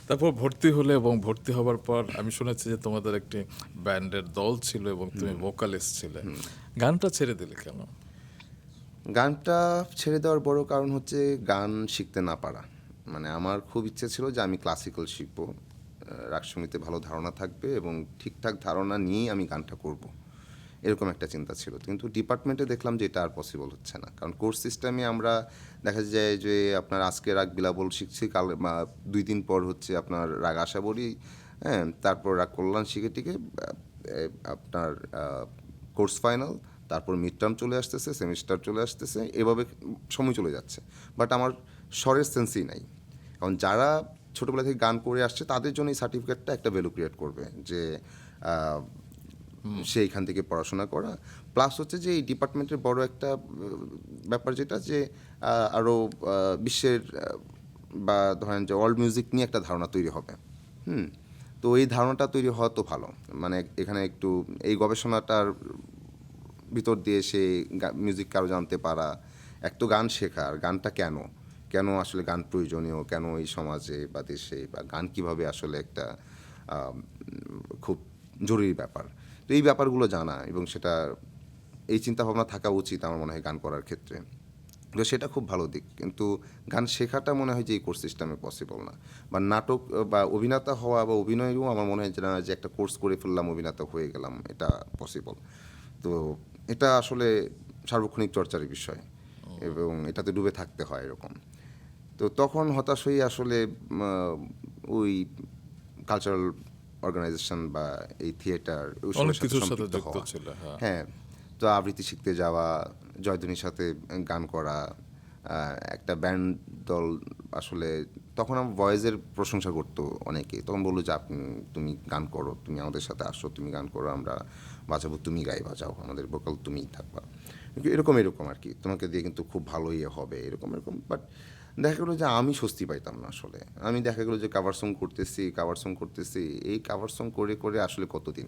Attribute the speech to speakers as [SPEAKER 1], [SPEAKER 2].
[SPEAKER 1] তারপর ভর্তি হলে এবং ভর্তি হবার পর আমি শুনেছি যে তোমাদের একটি ব্যান্ডের দল ছিল এবং তুমি ভোকালিস্ট ছিলে। গানটা ছেড়ে দিলে কেন?
[SPEAKER 2] গানটা ছেড়ে দেওয়ার বড় কারণ হচ্ছে গান শিখতে না পারা। মানে আমার খুব ইচ্ছে ছিল যে আমি ক্লাসিক্যাল শিখবো, রাগসঙ্গীতে ভালো ধারণা থাকবে এবং ঠিকঠাক ধারণা নিয়েই আমি গানটা করব, এরকম একটা চিন্তা ছিল। কিন্তু ডিপার্টমেন্টে দেখলাম যে এটা আর পসিবল হচ্ছে না, কারণ কোর্স সিস্টেমে আমরা দেখা যায় যে আপনার আজকে রাগ বিলাবল শিখছি, কাল 2 দিন পর হচ্ছে আপনার রাগ আশাবরী, হ্যাঁ, তারপর রাগ কল্যাণ শিখে টিকে আপনার কোর্স ফাইনাল, তারপর মিড টার্ম চলে আসতেছে, সেমিস্টার চলে আসতেছে, এভাবে সময় চলে যাচ্ছে। বাট আমার স্বরের সেন্সই নাই। কারণ যারা ছোটোবেলা থেকে গান করে আসছে তাদের জন্য এই সার্টিফিকেটটা একটা ভ্যালু ক্রিয়েট করবে, যে সে এখান থেকে পড়াশোনা করা। প্লাস হচ্ছে যে এই ডিপার্টমেন্টের বড় একটা ব্যাপার যেটা, যে আরও বিশ্বের বা ধরেন যে ওয়ার্ল্ড মিউজিক নিয়ে একটা ধারণা তৈরি হবে। হুম। তো এই ধারণাটা তৈরি হওয়া তো ভালো, মানে এখানে একটু এই গবেষণাটার ভিতর দিয়ে সে মিউজিক কারো জানতে পারা, এক তো গান শেখার, গানটা কেন কেন আসলে গান প্রয়োজনীয়, কেন এই সমাজে বা দেশে, বা গান কিভাবে আসলে একটা খুব জরুরি ব্যাপার। তো এই ব্যাপারগুলো জানা এবং সেটা এই চিন্তাভাবনা থাকা উচিত আমার মনে হয় গান করার ক্ষেত্রে। তো সেটা খুব ভালো দিক, কিন্তু গান শেখাটা মনে হয় যে এই কোর্স সিস্টেমে পসিবল না। বা নাটক বা অভিনেতা হওয়া বা অভিনয়ও আমার মনে হয় যে না, যে একটা কোর্স করে ফেললাম অভিনেতা হয়ে গেলাম, এটা পসিবল। তো এটা আসলে সার্বক্ষণিক চর্চার বিষয় এবং এটাতে ডুবে থাকতে হয় এরকম। তো তখন হতাশ হয়ে আসলে ওই কালচারাল অর্গানাইজেশন বা এই থিয়েটার
[SPEAKER 1] অনেক
[SPEAKER 2] ওইসবের সাথে
[SPEAKER 1] কিছুর সাথে
[SPEAKER 2] সম্পৃক্ত
[SPEAKER 1] যুক্ত
[SPEAKER 2] হওয়া।
[SPEAKER 1] ছিল, হ্যাঁ।
[SPEAKER 2] হ্যাঁ। তো আবৃত্তি শিখতে যাওয়া, জয়ধ্বনির সাথে গান করা, একটা ব্যান্ড দল আসলে তখন আমার ভয়েসের প্রশংসা করতো অনেকে, তখন বললো যে তুমি গান করো, তুমি আমাদের সাথে আসো, তুমি গান করো, আমরা বাজাবো, তুমি গাই বাজাও, আমাদের ভোকাল তুমিই থাকবা, এরকম এরকম আর কি, তোমাকে দিয়ে কিন্তু খুব ভালো ইয়ে হবে, এরকম এরকম। বাট দেখা গেলো যে আমি স্বস্তি পাইতাম না আসলে। আমি দেখা গেলো যে কাভার সং করতেছি, এই কাভার সং করে করে আসলে কতদিন